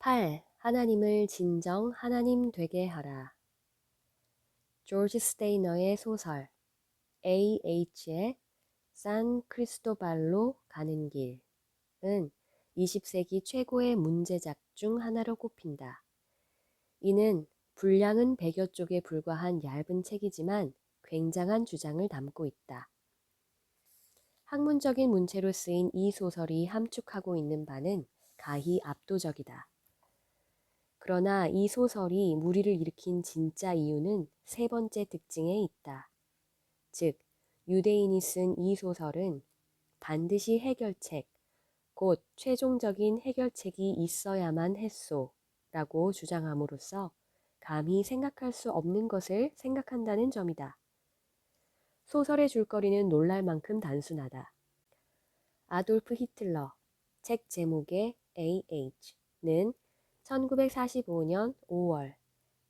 8. 하나님을 진정 하나님 되게 하라. 조지 스테이너의 소설 A.H의 산 크리스토발로 가는 길은 20세기 최고의 문제작 중 하나로 꼽힌다. 이는 분량은 100여 쪽에 불과한 얇은 책이지만 굉장한 주장을 담고 있다. 학문적인 문체로 쓰인 이 소설이 함축하고 있는 바는 가히 압도적이다. 그러나 이 소설이 무리를 일으킨 진짜 이유는 세 번째 특징에 있다. 즉, 유대인이 쓴 이 소설은 반드시 해결책, 곧 최종적인 해결책이 있어야만 했소 라고 주장함으로써 감히 생각할 수 없는 것을 생각한다는 점이다. 소설의 줄거리는 놀랄 만큼 단순하다. 아돌프 히틀러, 책 제목의 AH는 1945년 5월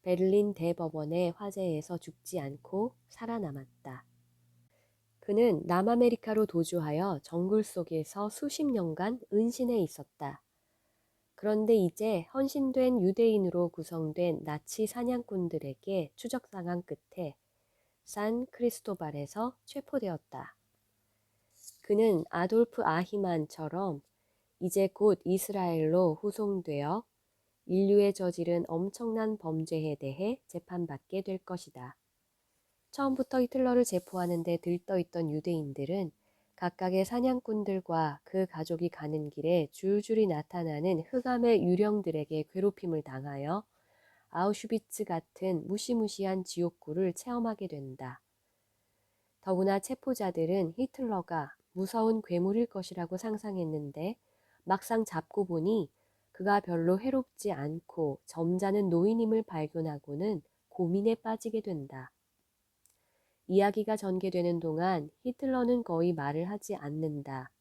베를린 대법원의 화재에서 죽지 않고 살아남았다. 그는 남아메리카로 도주하여 정글 속에서 수십 년간 은신해 있었다. 그런데 이제 헌신된 유대인으로 구성된 나치 사냥꾼들에게 추적당한 끝에 산 크리스토발에서 체포되었다. 그는 아돌프 아히만처럼 이제 곧 이스라엘로 후송되어 인류에 저지른 엄청난 범죄에 대해 재판받게 될 것이다. 처음부터 히틀러를 체포하는데 들떠있던 유대인들은 각각의 사냥꾼들과 그 가족이 가는 길에 줄줄이 나타나는 흑암의 유령들에게 괴롭힘을 당하여 아우슈비츠 같은 무시무시한 지옥구를 체험하게 된다. 더구나 체포자들은 히틀러가 무서운 괴물일 것이라고 상상했는데 막상 잡고 보니 그가 별로 해롭지 않고 점잖은 노인임을 발견하고는 고민에 빠지게 된다. 이야기가 전개되는 동안 히틀러는 거의 말을 하지 않는다.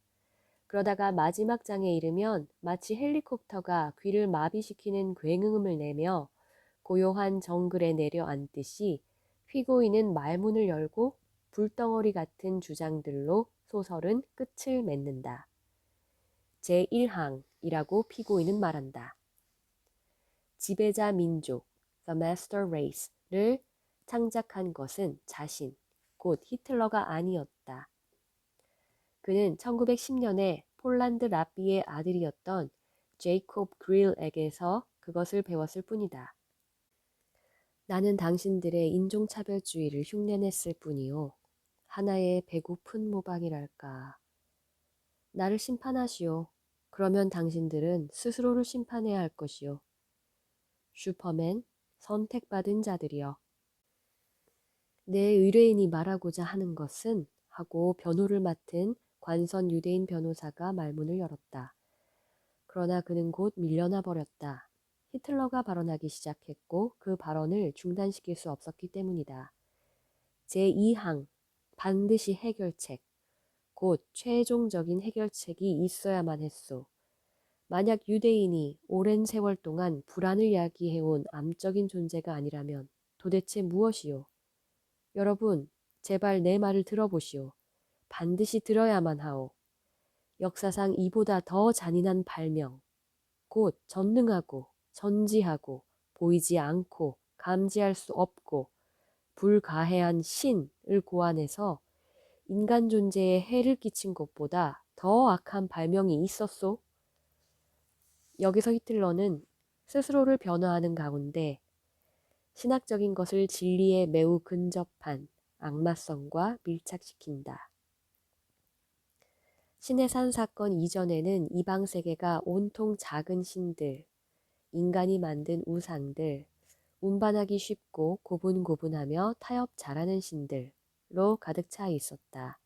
그러다가 마지막 장에 이르면 마치 헬리콥터가 귀를 마비시키는 굉음을 내며 고요한 정글에 내려앉듯이 휘고이는 말문을 열고 불덩어리 같은 주장들로 소설은 끝을 맺는다. 제1항이라고 피고인은 말한다. 지배자 민족, The Master Race를 창작한 것은 자신, 곧 히틀러가 아니었다. 그는 1910년에 폴란드 라비의 아들이었던 제이콥 그릴에게서 그것을 배웠을 뿐이다. 나는 당신들의 인종차별주의를 흉내냈을 뿐이요. 하나의 배고픈 모방이랄까. 나를 심판하시오. 그러면 당신들은 스스로를 심판해야 할 것이요. 슈퍼맨, 선택받은 자들이여. 내 의뢰인이 말하고자 하는 것은 하고 변호를 맡은 관선 유대인 변호사가 말문을 열었다. 그러나 그는 곧 밀려나 버렸다. 히틀러가 발언하기 시작했고 그 발언을 중단시킬 수 없었기 때문이다. 제2항, 반드시 해결책, 곧 최종적인 해결책이 있어야만 했소. 만약 유대인이 오랜 세월 동안 불안을 야기해온 암적인 존재가 아니라면 도대체 무엇이요? 여러분, 제발 내 말을 들어보시오. 반드시 들어야만 하오. 역사상 이보다 더 잔인한 발명, 곧 전능하고 전지하고 보이지 않고 감지할 수 없고 불가해한 신을 고안해서 인간 존재에 해를 끼친 것보다 더 악한 발명이 있었소? 여기서 히틀러는 스스로를 변화하는 가운데 신학적인 것을 진리에 매우 근접한 악마성과 밀착시킨다. 신의 산 사건 이전에는 이방 세계가 온통 작은 신들, 인간이 만든 우상들, 운반하기 쉽고 고분고분하며 타협 잘하는 신들로 가득 차 있었다.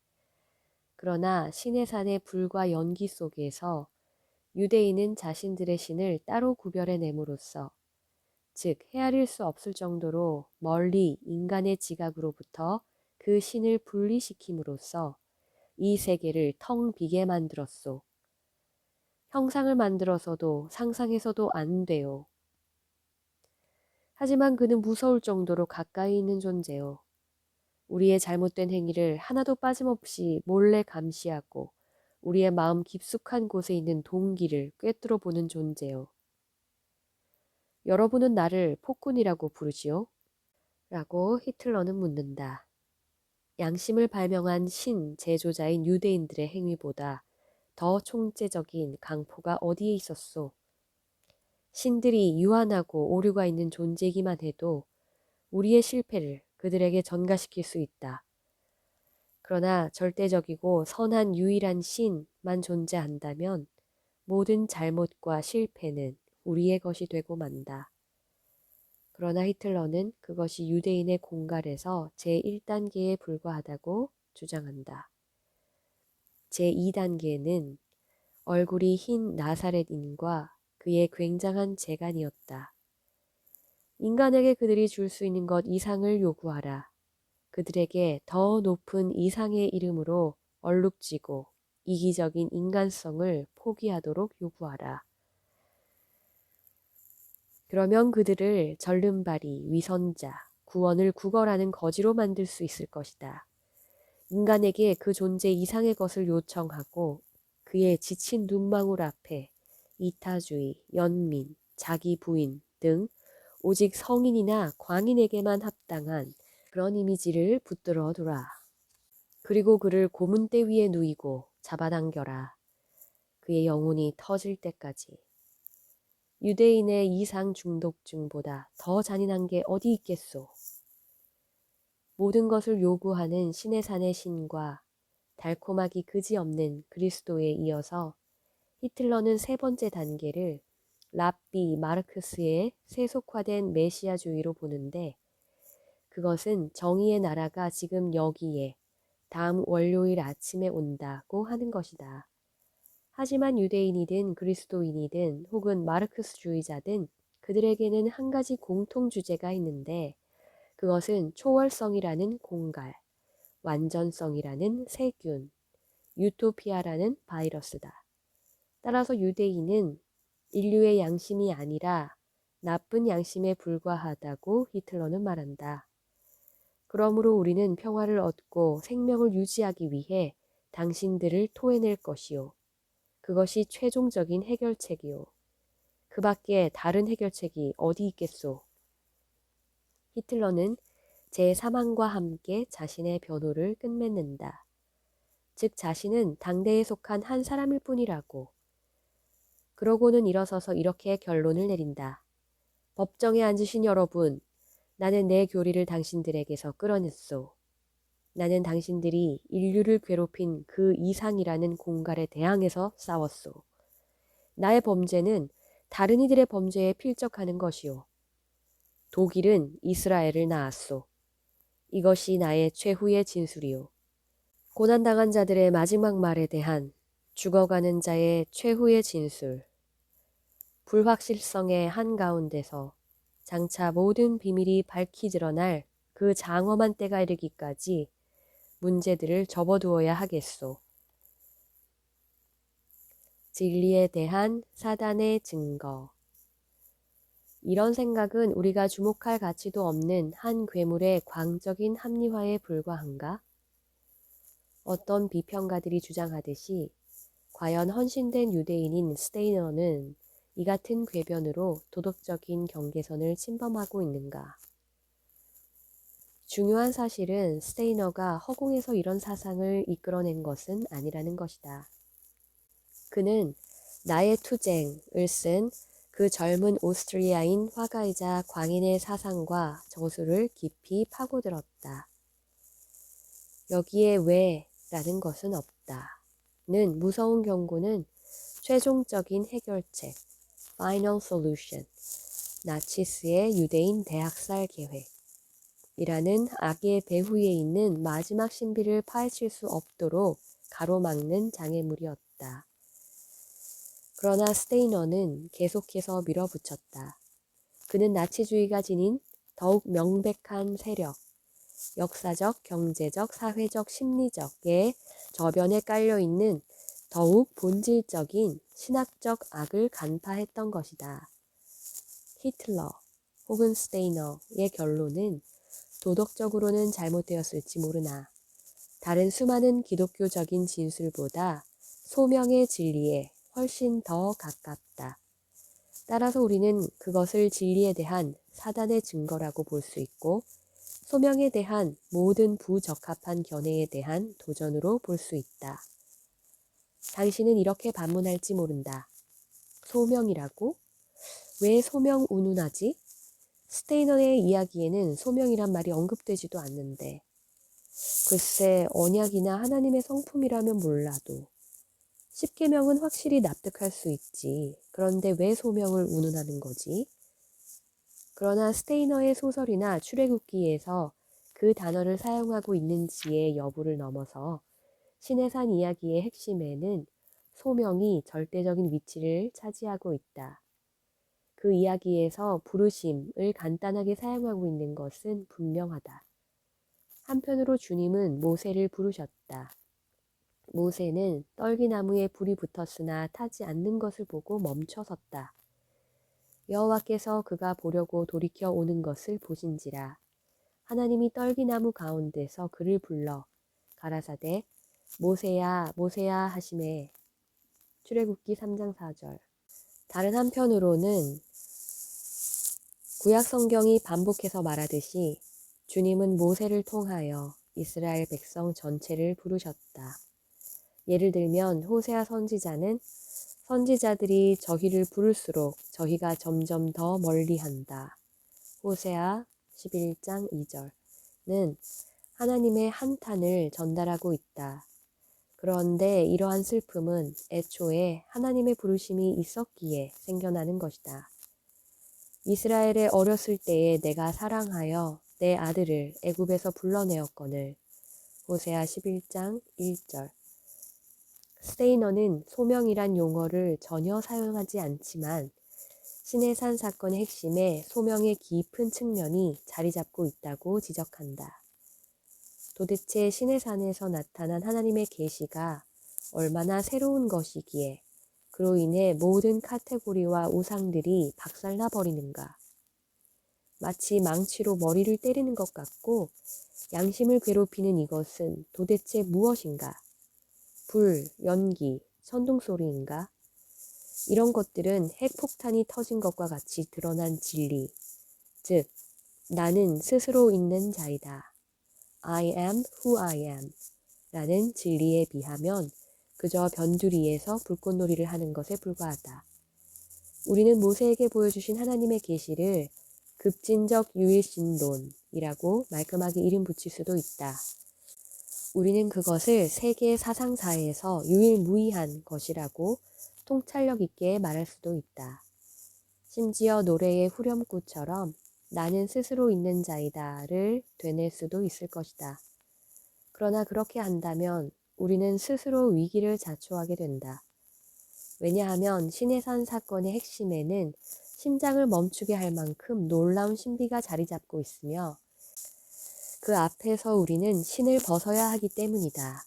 그러나 신의 산의 불과 연기 속에서 유대인은 자신들의 신을 따로 구별해냄으로써 즉 헤아릴 수 없을 정도로 멀리 인간의 지각으로부터 그 신을 분리시킴으로써 이 세계를 텅 비게 만들었소. 형상을 만들어서도 상상해서도 안 돼요. 하지만 그는 무서울 정도로 가까이 있는 존재요. 우리의 잘못된 행위를 하나도 빠짐없이 몰래 감시하고 우리의 마음 깊숙한 곳에 있는 동기를 꿰뚫어 보는 존재요. 여러분은 나를 폭군이라고 부르지요? 라고 히틀러는 묻는다. 양심을 발명한 신 제조자인 유대인들의 행위보다 더 총체적인 강포가 어디에 있었소? 신들이 유한하고 오류가 있는 존재이기만 해도 우리의 실패를 그들에게 전가시킬 수 있다. 그러나 절대적이고 선한 유일한 신만 존재한다면 모든 잘못과 실패는 우리의 것이 되고 만다. 그러나 히틀러는 그것이 유대인의 공갈에서 제1단계에 불과하다고 주장한다. 제2단계는 얼굴이 흰 나사렛인과 그의 굉장한 재간이었다. 인간에게 그들이 줄 수 있는 것 이상을 요구하라. 그들에게 더 높은 이상의 이름으로 얼룩지고 이기적인 인간성을 포기하도록 요구하라. 그러면 그들을 절름발이, 위선자, 구원을 구걸하는 거지로 만들 수 있을 것이다. 인간에게 그 존재 이상의 것을 요청하고 그의 지친 눈망울 앞에 이타주의, 연민, 자기 부인 등 오직 성인이나 광인에게만 합당한 그런 이미지를 붙들어 두라. 그리고 그를 고문대 위에 누이고 잡아당겨라. 그의 영혼이 터질 때까지. 유대인의 이상 중독증보다 더 잔인한 게 어디 있겠소. 모든 것을 요구하는 신의 산의 신과 달콤하기 그지없는 그리스도에 이어서 히틀러는 세 번째 단계를 랍비 마르크스의 세속화된 메시아주의로 보는데 그것은 정의의 나라가 지금 여기에 다음 월요일 아침에 온다고 하는 것이다. 하지만 유대인이든 그리스도인이든 혹은 마르크스주의자든 그들에게는 한 가지 공통 주제가 있는데 그것은 초월성이라는 공갈, 완전성이라는 세균, 유토피아라는 바이러스다. 따라서 유대인은 인류의 양심이 아니라 나쁜 양심에 불과하다고 히틀러는 말한다. 그러므로 우리는 평화를 얻고 생명을 유지하기 위해 당신들을 토해낼 것이요. 그것이 최종적인 해결책이요. 그 밖에 다른 해결책이 어디 있겠소. 히틀러는 제 사망과 함께 자신의 변호를 끝맺는다. 즉 자신은 당대에 속한 한 사람일 뿐이라고. 그러고는 일어서서 이렇게 결론을 내린다. 법정에 앉으신 여러분, 나는 내 교리를 당신들에게서 끌어냈소. 나는 당신들이 인류를 괴롭힌 그 이상이라는 공갈에 대항해서 싸웠소. 나의 범죄는 다른 이들의 범죄에 필적하는 것이요. 독일은 이스라엘을 낳았소. 이것이 나의 최후의 진술이요. 고난당한 자들의 마지막 말에 대한 죽어가는 자의 최후의 진술. 불확실성의 한가운데서 장차 모든 비밀이 밝히 드러날 그 장엄한 때가 이르기까지 문제들을 접어두어야 하겠소. 진리에 대한 사단의 증거. 이런 생각은 우리가 주목할 가치도 없는 한 괴물의 광적인 합리화에 불과한가? 어떤 비평가들이 주장하듯이 과연 헌신된 유대인인 스테이너는 이 같은 궤변으로 도덕적인 경계선을 침범하고 있는가? 중요한 사실은 스테이너가 허공에서 이런 사상을 이끌어낸 것은 아니라는 것이다. 그는 나의 투쟁을 쓴 그 젊은 오스트리아인 화가이자 광인의 사상과 저술을 깊이 파고들었다. 여기에 왜 라는 것은 없다. 는 무서운 경고는 최종적인 해결책, Final Solution, 나치스의 유대인 대학살 계획 이라는 악의 배후에 있는 마지막 신비를 파헤칠 수 없도록 가로막는 장애물이었다. 그러나 스테이너는 계속해서 밀어붙였다. 그는 나치주의가 지닌 더욱 명백한 세력, 역사적, 경제적, 사회적, 심리적의 저변에 깔려있는 더욱 본질적인 신학적 악을 간파했던 것이다. 히틀러 혹은 스테이너의 결론은 도덕적으로는 잘못되었을지 모르나 다른 수많은 기독교적인 진술보다 소명의 진리에 훨씬 더 가깝다. 따라서 우리는 그것을 진리에 대한 사단의 증거라고 볼 수 있고 소명에 대한 모든 부적합한 견해에 대한 도전으로 볼 수 있다. 당신은 이렇게 반문할지 모른다. 소명이라고? 왜 소명 운운하지? 스테이너의 이야기에는 소명이란 말이 언급되지도 않는데 글쎄 언약이나 하나님의 성품이라면 몰라도 십계명은 확실히 납득할 수 있지. 그런데 왜 소명을 운운하는 거지? 그러나 스테이너의 소설이나 출애굽기에서 그 단어를 사용하고 있는지의 여부를 넘어서 시내산 이야기의 핵심에는 소명이 절대적인 위치를 차지하고 있다. 그 이야기에서 부르심을 간단하게 사용하고 있는 것은 분명하다. 한편으로 주님은 모세를 부르셨다. 모세는 떨기나무에 불이 붙었으나 타지 않는 것을 보고 멈춰섰다. 여호와께서 그가 보려고 돌이켜 오는 것을 보신지라. 하나님이 떨기나무 가운데서 그를 불러 가라사대 모세야 모세야 하시매. 출애굽기 3장 4절. 다른 한편으로는 구약 성경이 반복해서 말하듯이 주님은 모세를 통하여 이스라엘 백성 전체를 부르셨다. 예를 들면 호세아 선지자는 선지자들이 저희를 부를수록 저희가 점점 더 멀리한다. 호세아 11장 2절는 하나님의 한탄을 전달하고 있다. 그런데 이러한 슬픔은 애초에 하나님의 부르심이 있었기에 생겨나는 것이다. 이스라엘의 어렸을 때에 내가 사랑하여 내 아들을 애굽에서 불러내었거늘. 호세아 11장 1절. 스테이너는 소명이란 용어를 전혀 사용하지 않지만 시내산 사건의 핵심에 소명의 깊은 측면이 자리 잡고 있다고 지적한다. 도대체 시내산에서 나타난 하나님의 계시가 얼마나 새로운 것이기에 그로 인해 모든 카테고리와 우상들이 박살나 버리는가. 마치 망치로 머리를 때리는 것 같고 양심을 괴롭히는 이것은 도대체 무엇인가? 불, 연기, 천둥소리인가? 이런 것들은 핵폭탄이 터진 것과 같이 드러난 진리, 즉 나는 스스로 있는 자이다. I am who I am 라는 진리에 비하면 그저 변두리에서 불꽃놀이를 하는 것에 불과하다. 우리는 모세에게 보여주신 하나님의 계시를 급진적 유일신론이라고 말끔하게 이름 붙일 수도 있다. 우리는 그것을 세계 사상사에서 유일무이한 것이라고 통찰력 있게 말할 수도 있다. 심지어 노래의 후렴구처럼 나는 스스로 있는 자이다를 되뇌 수도 있을 것이다. 그러나 그렇게 한다면 우리는 스스로 위기를 자초하게 된다. 왜냐하면 시내산 사건의 핵심에는 심장을 멈추게 할 만큼 놀라운 신비가 자리 잡고 있으며 그 앞에서 우리는 신을 벗어야 하기 때문이다.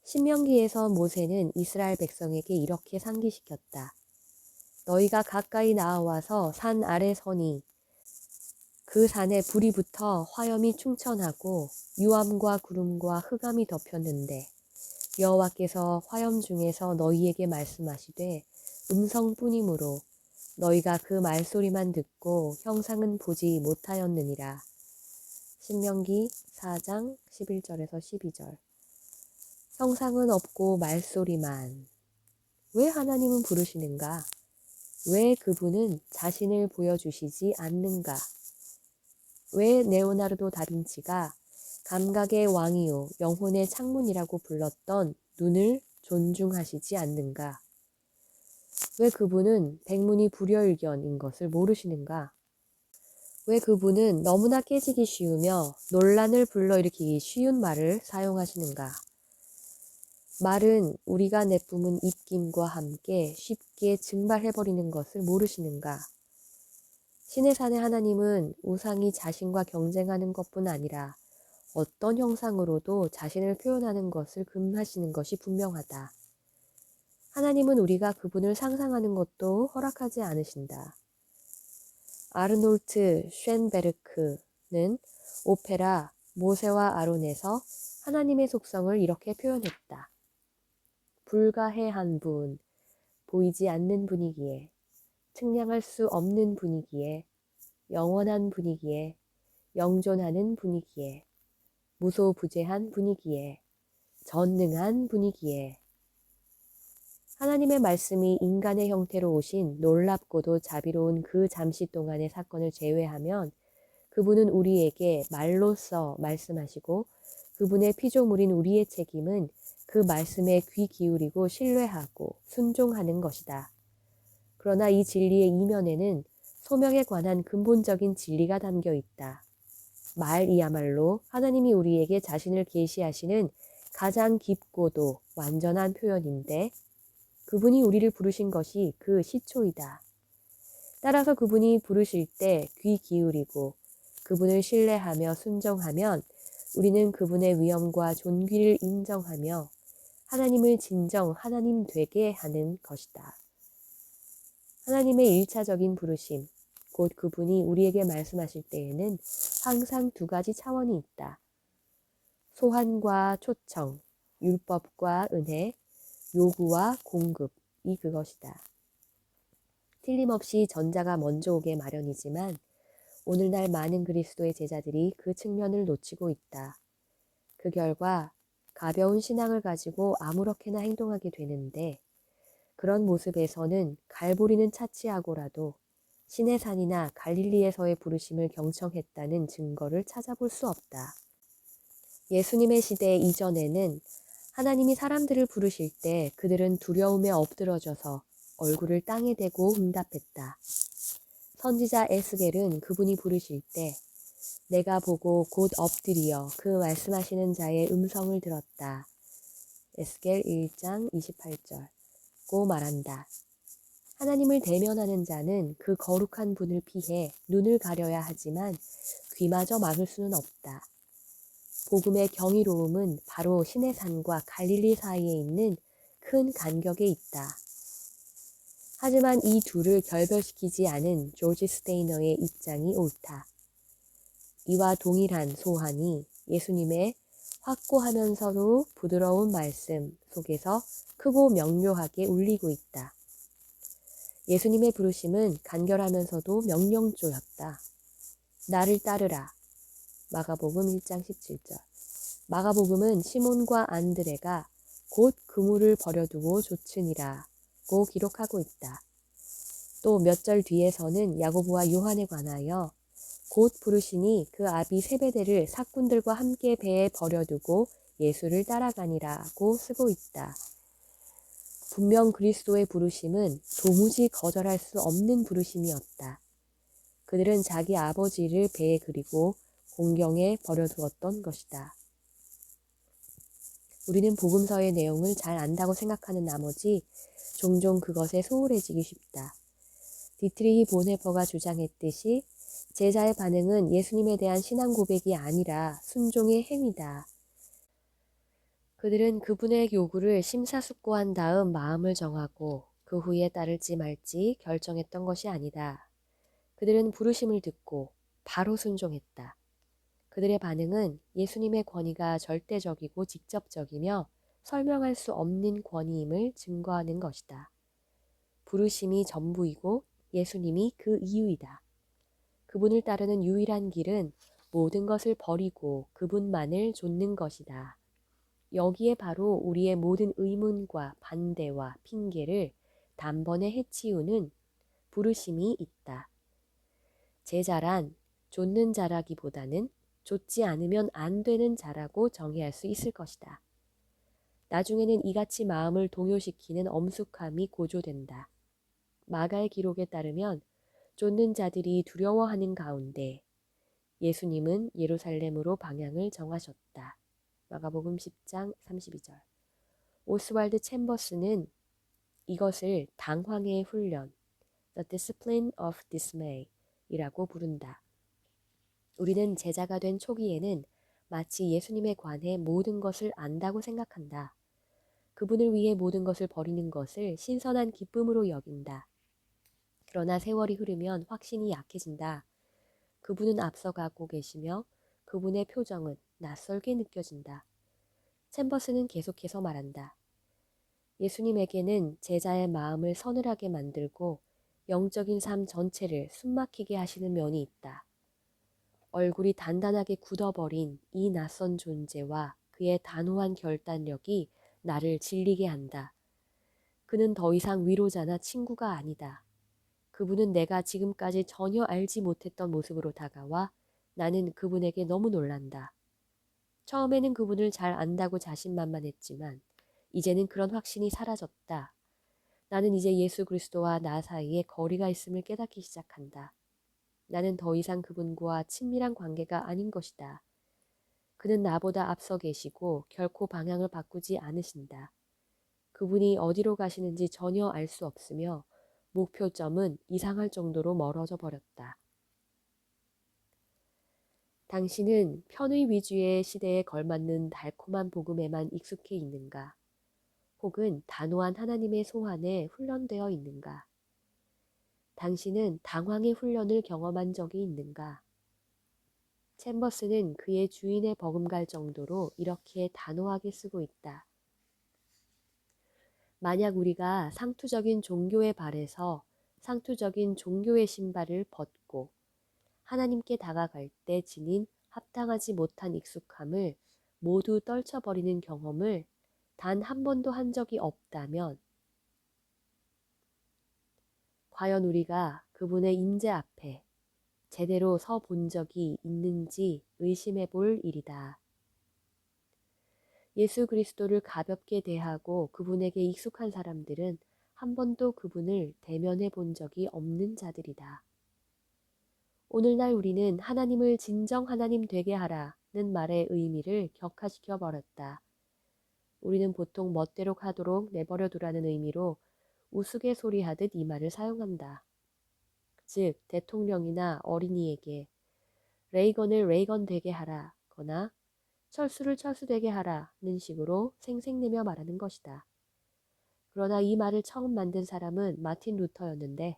신명기에서 모세는 이스라엘 백성에게 이렇게 상기시켰다. 너희가 가까이 나와서 산 아래 서니 그 산에 불이 붙어 화염이 충천하고 유암과 구름과 흑암이 덮였는데 여호와께서 화염 중에서 너희에게 말씀하시되 음성뿐이므로 너희가 그 말소리만 듣고 형상은 보지 못하였느니라. 신명기 4장 11절에서 12절. 형상은 없고 말소리만. 왜 하나님은 부르시는가? 왜 그분은 자신을 보여주시지 않는가? 왜 레오나르도 다빈치가 감각의 왕이요 영혼의 창문이라고 불렀던 눈을 존중하시지 않는가? 왜 그분은 백문이 불여일견인 것을 모르시는가? 왜 그분은 너무나 깨지기 쉬우며 논란을 불러일으키기 쉬운 말을 사용하시는가? 말은 우리가 내뿜은 입김과 함께 쉽게 증발해버리는 것을 모르시는가? 시내산의 하나님은 우상이 자신과 경쟁하는 것뿐 아니라 어떤 형상으로도 자신을 표현하는 것을 금하시는 것이 분명하다. 하나님은 우리가 그분을 상상하는 것도 허락하지 않으신다. 아르놀트 쉔베르크는 오페라 모세와 아론에서 하나님의 속성을 이렇게 표현했다. 불가해한 분, 보이지 않는 분이기에 측량할 수 없는 분이기에, 영원한 분이기에, 영존하는 분이기에, 무소부재한 분이기에, 전능한 분이기에. 하나님의 말씀이 인간의 형태로 오신 놀랍고도 자비로운 그 잠시 동안의 사건을 제외하면 그분은 우리에게 말로써 말씀하시고 그분의 피조물인 우리의 책임은 그 말씀에 귀 기울이고 신뢰하고 순종하는 것이다. 그러나 이 진리의 이면에는 소명에 관한 근본적인 진리가 담겨 있다. 말이야말로 하나님이 우리에게 자신을 계시하시는 가장 깊고도 완전한 표현인데 그분이 우리를 부르신 것이 그 시초이다. 따라서 그분이 부르실 때 귀 기울이고 그분을 신뢰하며 순종하면 우리는 그분의 위엄과 존귀를 인정하며 하나님을 진정 하나님 되게 하는 것이다. 하나님의 1차적인 부르심, 곧 그분이 우리에게 말씀하실 때에는 항상 두 가지 차원이 있다. 소환과 초청, 율법과 은혜, 요구와 공급이 그것이다. 틀림없이 전자가 먼저 오게 마련이지만 오늘날 많은 그리스도의 제자들이 그 측면을 놓치고 있다. 그 결과 가벼운 신앙을 가지고 아무렇게나 행동하게 되는데 그런 모습에서는 갈보리는 차치하고라도 시내산이나 갈릴리에서의 부르심을 경청했다는 증거를 찾아볼 수 없다. 예수님의 시대 이전에는 하나님이 사람들을 부르실 때 그들은 두려움에 엎드러져서 얼굴을 땅에 대고 응답했다. 선지자 에스겔은 그분이 부르실 때 내가 보고 곧 엎드리어 그 말씀하시는 자의 음성을 들었다. 에스겔 1장 28절 고 말한다. 하나님을 대면하는 자는 그 거룩한 분을 피해 눈을 가려야 하지만 귀마저 막을 수는 없다. 복음의 경이로움은 바로 시내산과 갈릴리 사이에 있는 큰 간격에 있다. 하지만 이 둘을 결별시키지 않은 조지 스테이너의 입장이 옳다. 이와 동일한 소환이 예수님의 확고하면서도 부드러운 말씀 속에서 크고 명료하게 울리고 있다. 예수님의 부르심은 간결하면서도 명령조였다. 나를 따르라. 마가복음 1장 17절. 마가복음은 시몬과 안드레가 곧 그물을 버려두고 좇으니라고 기록하고 있다. 또 몇 절 뒤에서는 야고보와 요한에 관하여 곧 부르시니 그 아비 세베대를 사꾼들과 함께 배에 버려두고 예수를 따라가니라고 쓰고 있다. 분명 그리스도의 부르심은 도무지 거절할 수 없는 부르심이었다. 그들은 자기 아버지를 배에 그리고 공경에 버려두었던 것이다. 우리는 복음서의 내용을 잘 안다고 생각하는 나머지 종종 그것에 소홀해지기 쉽다. 디트리히 보네퍼가 주장했듯이 제자의 반응은 예수님에 대한 신앙 고백이 아니라 순종의 행위다. 그들은 그분의 요구를 심사숙고한 다음 마음을 정하고 그 후에 따를지 말지 결정했던 것이 아니다. 그들은 부르심을 듣고 바로 순종했다. 그들의 반응은 예수님의 권위가 절대적이고 직접적이며 설명할 수 없는 권위임을 증거하는 것이다. 부르심이 전부이고 예수님이 그 이유이다. 그분을 따르는 유일한 길은 모든 것을 버리고 그분만을 좇는 것이다. 여기에 바로 우리의 모든 의문과 반대와 핑계를 단번에 해치우는 부르심이 있다. 제자란 좇는 자라기보다는 좇지 않으면 안 되는 자라고 정의할 수 있을 것이다. 나중에는 이같이 마음을 동요시키는 엄숙함이 고조된다. 마가의 기록에 따르면 좇는 자들이 두려워하는 가운데 예수님은 예루살렘으로 방향을 정하셨다. 마가복음 10장 32절. 오스왈드 챔버스는 이것을 당황의 훈련, The Discipline of Dismay 이라고 부른다. 우리는 제자가 된 초기에는 마치 예수님에 관해 모든 것을 안다고 생각한다. 그분을 위해 모든 것을 버리는 것을 신선한 기쁨으로 여긴다. 그러나 세월이 흐르면 확신이 약해진다. 그분은 앞서가고 계시며 그분의 표정은 낯설게 느껴진다. 챔버스는 계속해서 말한다. 예수님에게는 제자의 마음을 서늘하게 만들고 영적인 삶 전체를 숨막히게 하시는 면이 있다. 얼굴이 단단하게 굳어버린 이 낯선 존재와 그의 단호한 결단력이 나를 질리게 한다. 그는 더 이상 위로자나 친구가 아니다. 그분은 내가 지금까지 전혀 알지 못했던 모습으로 다가와 나는 그분에게 너무 놀란다. 처음에는 그분을 잘 안다고 자신만만했지만 이제는 그런 확신이 사라졌다. 나는 이제 예수 그리스도와 나 사이에 거리가 있음을 깨닫기 시작한다. 나는 더 이상 그분과 친밀한 관계가 아닌 것이다. 그는 나보다 앞서 계시고 결코 방향을 바꾸지 않으신다. 그분이 어디로 가시는지 전혀 알 수 없으며 목표점은 이상할 정도로 멀어져 버렸다. 당신은 편의 위주의 시대에 걸맞는 달콤한 복음에만 익숙해 있는가? 혹은 단호한 하나님의 소환에 훈련되어 있는가? 당신은 당황의 훈련을 경험한 적이 있는가? 챔버스는 그의 주인의 버금갈 정도로 이렇게 단호하게 쓰고 있다. 만약 우리가 상투적인 종교의 발에서 상투적인 종교의 신발을 벗고 하나님께 다가갈 때 지닌 합당하지 못한 익숙함을 모두 떨쳐버리는 경험을 단 한 번도 한 적이 없다면 과연 우리가 그분의 임재 앞에 제대로 서 본 적이 있는지 의심해 볼 일이다. 예수 그리스도를 가볍게 대하고 그분에게 익숙한 사람들은 한 번도 그분을 대면해 본 적이 없는 자들이다. 오늘날 우리는 하나님을 진정 하나님 되게 하라는 말의 의미를 격화시켜 버렸다. 우리는 보통 멋대로 하도록 내버려 두라는 의미로 우스갯소리하듯 이 말을 사용한다. 즉 대통령이나 어린이에게 레이건을 레이건 되게 하라거나 철수를 철수되게 하라는 식으로 생색내며 말하는 것이다. 그러나 이 말을 처음 만든 사람은 마틴 루터였는데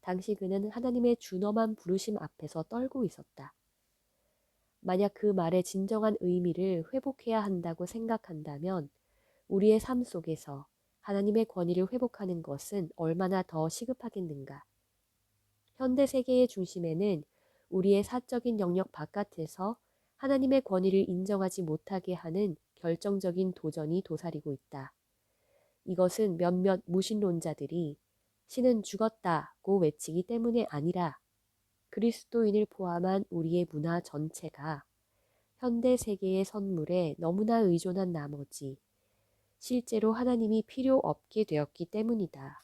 당시 그는 하나님의 준엄한 부르심 앞에서 떨고 있었다. 만약 그 말의 진정한 의미를 회복해야 한다고 생각한다면 우리의 삶 속에서 하나님의 권위를 회복하는 것은 얼마나 더 시급하겠는가. 현대 세계의 중심에는 우리의 사적인 영역 바깥에서 하나님의 권위를 인정하지 못하게 하는 결정적인 도전이 도사리고 있다. 이것은 몇몇 무신론자들이 신은 죽었다고 외치기 때문에 아니라 그리스도인을 포함한 우리의 문화 전체가 현대 세계의 선물에 너무나 의존한 나머지 실제로 하나님이 필요 없게 되었기 때문이다.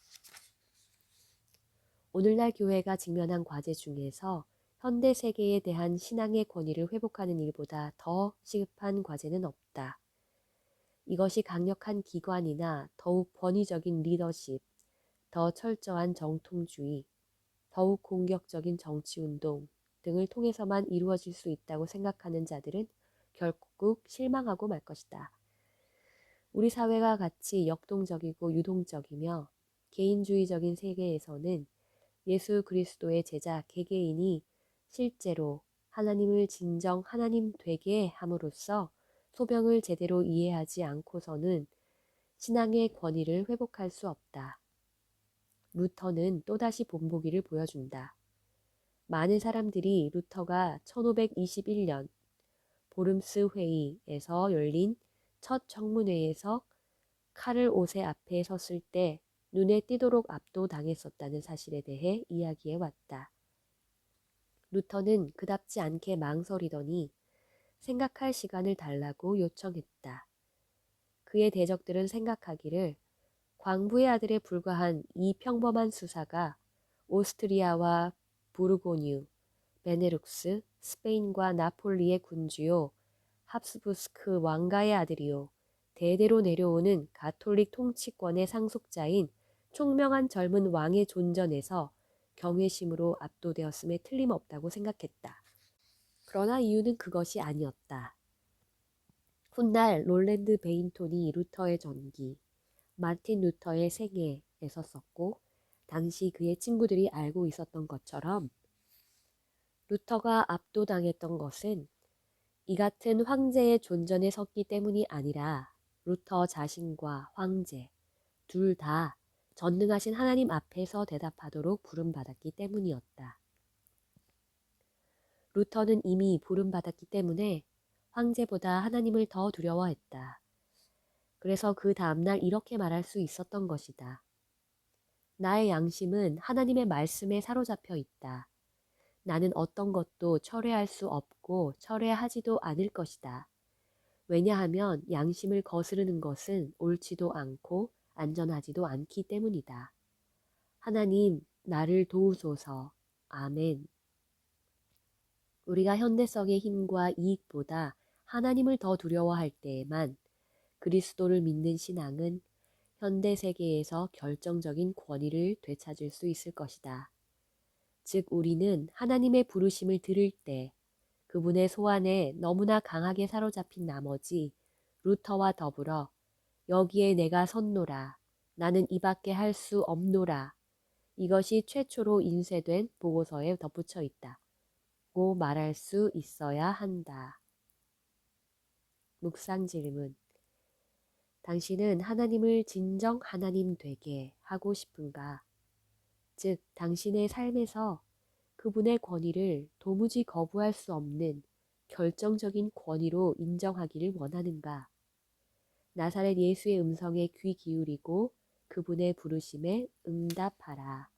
오늘날 교회가 직면한 과제 중에서 현대 세계에 대한 신앙의 권위를 회복하는 일보다 더 시급한 과제는 없다. 이것이 강력한 기관이나 더욱 권위적인 리더십, 더 철저한 정통주의, 더욱 공격적인 정치운동 등을 통해서만 이루어질 수 있다고 생각하는 자들은 결국 실망하고 말 것이다. 우리 사회가 같이 역동적이고 유동적이며 개인주의적인 세계에서는 예수 그리스도의 제자 개개인이 실제로 하나님을 진정 하나님 되게 함으로써 소명을 제대로 이해하지 않고서는 신앙의 권위를 회복할 수 없다. 루터는 또다시 본보기를 보여준다. 많은 사람들이 루터가 1521년 보름스 회의에서 열린 첫 청문회에서 칼을 옷의 앞에 섰을 때 눈에 띄도록 압도당했었다는 사실에 대해 이야기해 왔다. 루터는 그답지 않게 망설이더니 생각할 시간을 달라고 요청했다. 그의 대적들은 생각하기를 광부의 아들에 불과한 이 평범한 수사가 오스트리아와 부르고뉴, 베네룩스, 스페인과 나폴리의 군주요, 합스부스크 왕가의 아들이요, 대대로 내려오는 가톨릭 통치권의 상속자인 총명한 젊은 왕의 존전에서 경외심으로 압도되었음에 틀림없다고 생각했다. 그러나 이유는 그것이 아니었다. 훗날 롤랜드 베인톤이 루터의 전기, 마틴 루터의 생애에서 썼고 당시 그의 친구들이 알고 있었던 것처럼 루터가 압도당했던 것은 이 같은 황제의 존전에 섰기 때문이 아니라 루터 자신과 황제 둘 다 전능하신 하나님 앞에서 대답하도록 부름받았기 때문이었다. 루터는 이미 부름받았기 때문에 황제보다 하나님을 더 두려워했다. 그래서 그 다음날 이렇게 말할 수 있었던 것이다. 나의 양심은 하나님의 말씀에 사로잡혀 있다. 나는 어떤 것도 철회할 수 없고 철회하지도 않을 것이다. 왜냐하면 양심을 거스르는 것은 옳지도 않고 안전하지도 않기 때문이다. 하나님, 나를 도우소서. 아멘. 우리가 현대성의 힘과 이익보다 하나님을 더 두려워할 때에만 그리스도를 믿는 신앙은 현대 세계에서 결정적인 권위를 되찾을 수 있을 것이다. 즉 우리는 하나님의 부르심을 들을 때 그분의 소환에 너무나 강하게 사로잡힌 나머지 루터와 더불어 여기에 내가 섰노라. 나는 이밖에 할 수 없노라. 이것이 최초로 인쇄된 보고서에 덧붙여 있다. 고 말할 수 있어야 한다. 묵상 질문. 당신은 하나님을 진정 하나님 되게 하고 싶은가? 즉, 당신의 삶에서 그분의 권위를 도무지 거부할 수 없는 결정적인 권위로 인정하기를 원하는가? 나사렛 예수의 음성에 귀 기울이고 그분의 부르심에 응답하라.